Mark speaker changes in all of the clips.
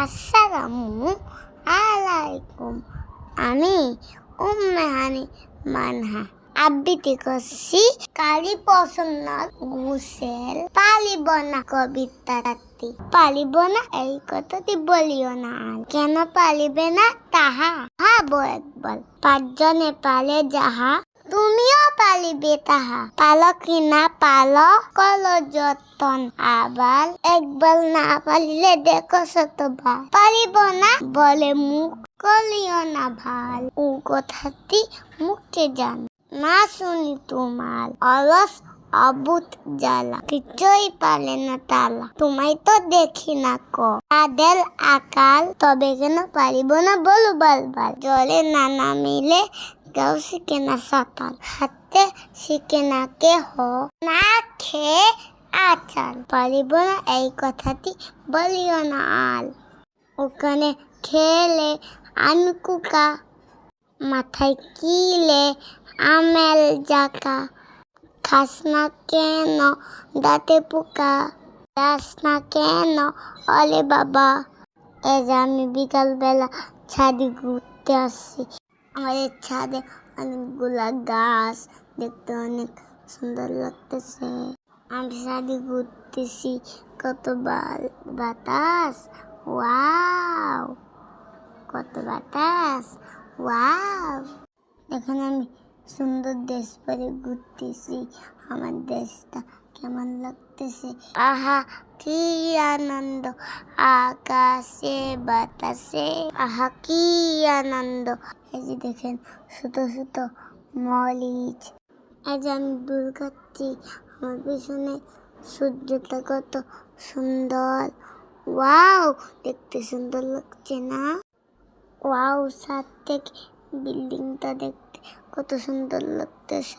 Speaker 1: আসসালামু আলাইকুম। আমি উম্মেহানি মানহা আবৃত্তি করছি কালী প্রসন্ন ঘোষের পালিব না কবিতাটি। পালিব না এই কথাটি বলিও না আর। কেন পালিবে না তাহা ভাবো একবার। পাঁচজনে পালে যাহা তুমিও পালিবে তাহা। পালো কি না পালো কলো যতন আবার। একবার না পালিলে দেখো শতবার। পালিব না বলে মুখ কলিও না ভাল। ও কথাটি মুখে জান না শুনি তোমার অলস অবুত জ্বালা। কিছুই পালে না তালা তোমায় তো দেখি না কাদের আকাল। তবে কেন পারিব না বলো বারবার। জলে না নামিলে কেউ শিখে না সাঁতার। হাতে শিখে না কেহ না খেয়ে আচার। পারিব না এই কথাটি বলিও না আর। ওখানে খেলে আমি কুকা মাথায় কিলে আমেল জাকা। খাস না কেন দাঁতে পোকা যাস না কেন অলে বাবা। এই যে আমি বিকালবেলা ছাদে ঘুরতে আসছি। আমাদের ছাদে অনেকগুলা গাছ দেখতে অনেক সুন্দর লাগতেছে। আমি ছাদে ঘুরতেছি কত বাতাস। ওয়াও কত বাতাস ওয়াও। এখন আমি সুন্দর দেশ পরে ঘুরতেছি। আমার দেশটা কেমন লাগতেছে। আহা কি আনন্দ আকাশে বাতাসে। আহা কি আনন্দ। এই যে দেখেন ছোট ছোট মরিচ। এই যে আমি দূর খাচ্ছি। আমার পিছনে সূর্যটা কত সুন্দর। ওয়াও দেখতে সুন্দর লাগছে না। ওয়াও ছাদ থেকে বিল্ডিংটা দেখতে কত সুন্দর লাগতেছে।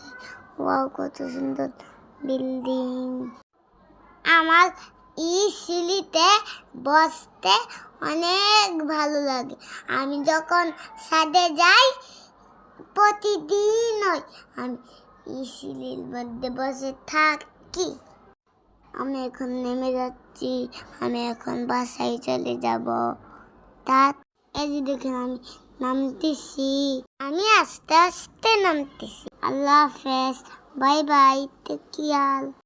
Speaker 1: ওয়াও কত সুন্দর বিল্ডিং। আমার সিঁড়িতে বসতে অনেক ভালো লাগে। আমি যখন ছাদে যাই প্রতিদিন আমি সিঁড়ির মধ্যে বসে থাকি। আমি এখন নেমে যাচ্ছি। আমি এখন বাসায় চলে যাব। এই যে দেখেন আমি নামতেছি। আমি আস্তে আস্তে নামতেছি। আল্লাহ হাফেজ, বাই বাই, টেক কেয়ার।